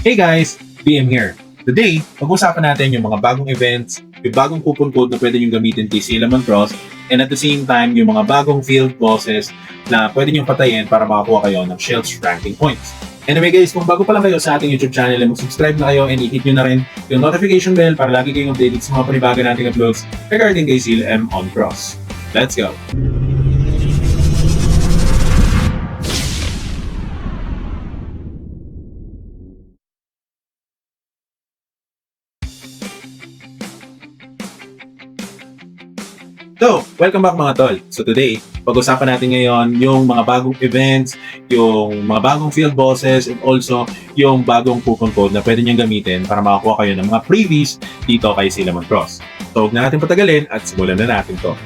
Hey guys, BM here. Today, pag-usapan natin yung mga bagong events, yung bagong coupon code na pwede nyo gamitin kay Cinnamon Cross, and at the same time, yung mga bagong field bosses na pwede nyo patayin para makakuha kayo ng Shields ranking points. Anyway guys, kung bago pa lang kayo sa ating YouTube channel, mag-subscribe na kayo and i-hit nyo na rin yung notification bell para lagi kayong updated sa mga panibago nating uploads regarding kay CLM on Cross. Let's go! So, welcome back mga tol. So today, pag-usapan natin ngayon yung mga bagong events, yung mga bagong field bosses, and also yung bagong coupon code na pwede niyang gamitin para makakuha kayo ng mga freebies dito kay Cinnamon Cross. So, huwag na natin patagalin at simulan na natin to.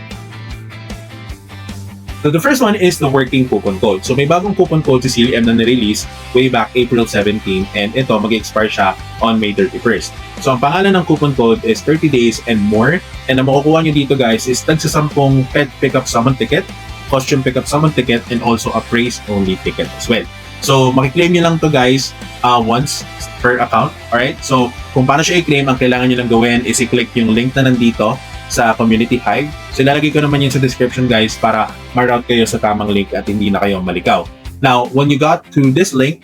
So the first one is the working coupon code. So may bagong coupon code si CLM na nirelease way back April 17 and ito mag-expire siya on May 31st. So ang pangalan ng coupon code is 30 days and more, and ang makukuha nyo dito guys is tagsa 10 pet pickup summon ticket, costume pickup summon ticket, and also a praise only ticket as well. So makiklaim nyo lang to guys once per account. Alright? So kung paano siya i-claim, ang kailangan nyo lang gawin is i-click yung link na nandito sa Community Hive. So ilalagay ko naman yun sa description guys para ma-route kayo sa tamang link at hindi na kayo malikaw. Now, when you got to this link,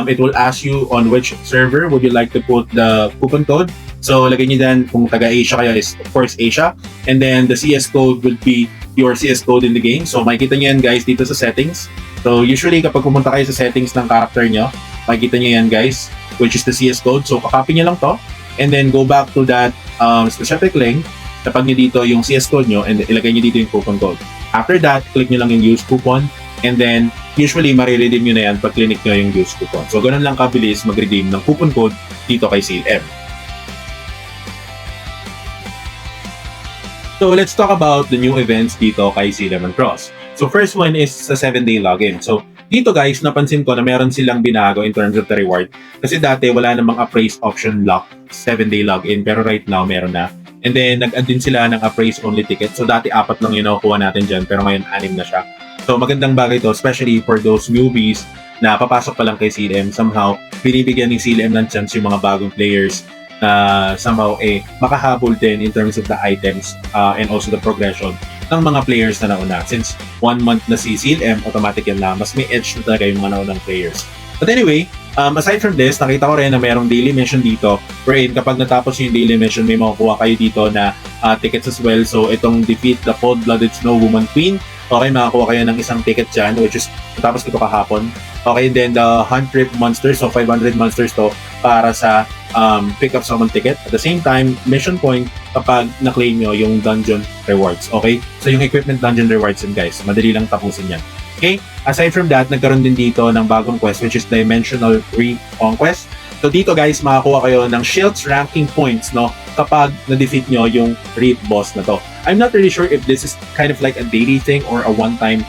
it will ask you on which server would you like to put the coupon code. So lagay nyo dyan kung taga-Asia kayo is of course Asia. And then the CS code would be your CS code in the game. So makikita nyo yan guys dito sa settings. So usually kapag pumunta kayo sa settings ng character nyo, makikita nyo yan guys, which is the CS code. So kakopy nyo lang to and then go back to that specific link. Tapag nyo dito yung CS code nyo and ilagay nyo dito yung coupon code. After that, click nyo lang yung use coupon and then usually mariredeem nyo na yan pag clinic nyo yung use coupon. So ganun lang kabilis mag-redeem ng coupon code dito kay CLM. So let's talk about the new events dito kay CLM Cross. So first one is sa 7-day login. So dito guys, napansin ko na meron silang binago in terms of the reward. Kasi dati wala namang appraise option lock 7-day login pero right now meron na. And then, nag-add din sila ng appraise only ticket. So, dati 4 lang yun nakukuha natin dyan, pero ngayon 6 na siya. So, magandang bagay to, especially for those newbies na papasok pa lang kay CLM. Somehow, binibigyan ng CLM ng chance yung mga bagong players na somehow makahabol din in terms of the items and also the progression ng mga players na nauna. Since 1 month na si CLM, automatic yan lang. Mas may edge na talaga yung mga naunang players. But anyway, aside from this, nakita ko rin na mayroong daily mission dito wherein kapag natapos yung daily mission, may makukuha kayo dito na tickets as well. So itong Defeat the Cold-Blooded Snow Woman Queen, okay, makakuha kayo ng isang ticket dyan, which is natapos ito kahapon. Okay, then the Hunt Trip Monsters, so 500 monsters to para sa pick up summon ticket. At the same time, mission point kapag na-claim nyo yung dungeon rewards. Okay? So yung equipment dungeon rewards yun guys, madali lang tapusin yan. Okay? Aside from that, nagkaroon din dito ng bagong quest which is Dimensional Reconquest. So dito guys, makakuha kayo ng Shields ranking points no kapag na-defeat nyo yung Reap boss na to. I'm not really sure if this is kind of like a daily thing or a one-time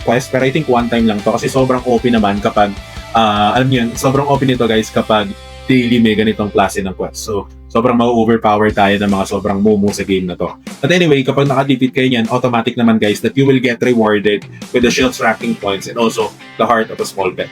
quest, pero I think one-time lang to kasi sobrang OP naman kapag alam niyo yun, sobrang OP nito guys kapag daily may ganitong klase ng quest. So, sobrang ma-overpower tayo ng mga sobrang mumu sa game na to. But anyway, kapag naka-defeat kayo niyan, automatic naman guys that you will get rewarded with the Shields ranking points and also the Heart of a Small Pet.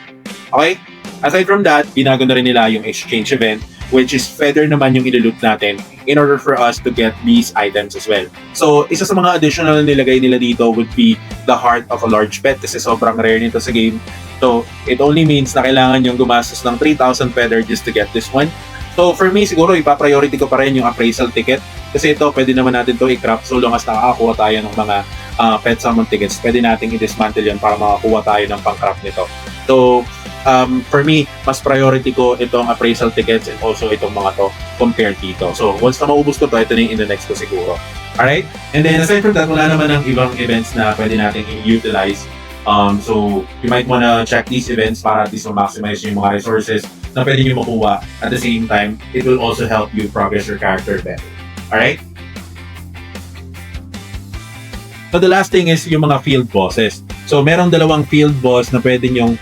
Okay? Aside from that, binago na rin nila yung exchange event, which is feather naman yung ililoot natin in order for us to get these items as well. So, isa sa mga additional na nilagay nila dito would be the Heart of a Large Pet kasi sobrang rare nito sa game. So, it only means na kailangan yung gumastos ng 3,000 feather just to get this one. So, for me, siguro ipa-priority ko pa rin yung appraisal ticket kasi ito, pwede naman natin to i-craft so long as nakakakuha tayo ng mga pet summon tickets. Pwede natin i-dismantle yan para makakuha tayo ng pang-craft nito. So, for me, mas priority ko itong appraisal tickets and also itong mga to compared dito. So, once na maubos ko to, ito na yung in the next ko siguro. Alright? And then, aside from that, wala naman ng ibang events na pwede natin i-utilize. So, you might wanna check these events para at least ma-maximize yung mga resources na pwede nyo makuha. At the same time, it will also help you progress your character better. Alright? So, the last thing is yung mga field bosses. So, merong dalawang field boss na pwede nyong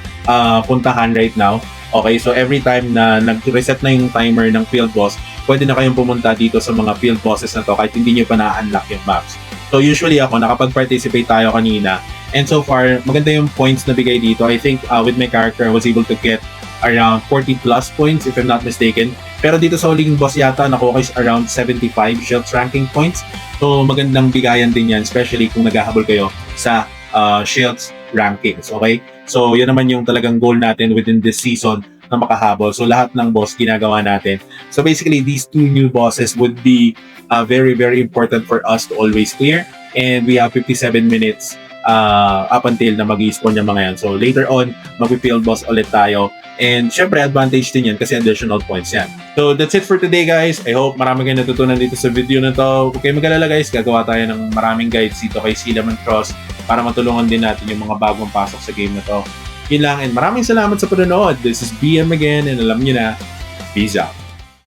puntahan right now. Okay, so every time na nag-reset na yung timer ng field boss, pwede na kayong pumunta dito sa mga field bosses na to kahit hindi nyo pa na-unlock yung maps. So usually ako, nakapag-participate tayo kanina. And so far, maganda yung points na bigay dito. I think with my character, I was able to get around 40 plus points if I'm not mistaken. Pero dito sa huling boss yata, nakuha is around 75 shields ranking points. So magandang bigayan din yan, especially kung naghahabol kayo sa shields rankings, okay? So yan naman yung talagang goal natin within this season na makahabol. So lahat ng boss ginagawa natin. So basically, these two new bosses would be very, very important for us to always clear. And we have 57 minutes up until na mag-i-spawn yung mga yan. So later on, mag-field boss ulit tayo. And syempre, advantage din yan kasi additional points yan. So that's it for today, guys. I hope marami kayo natutunan dito sa video na to. Huwag kayo mag-alala, guys. Gagawa tayo ng maraming guides dito kay Silaman Cross para matulungan din natin yung mga bagong pasok sa game na to. Yun lang, and maraming salamat sa panonood. This is BM again, and alam nyo na, peace out.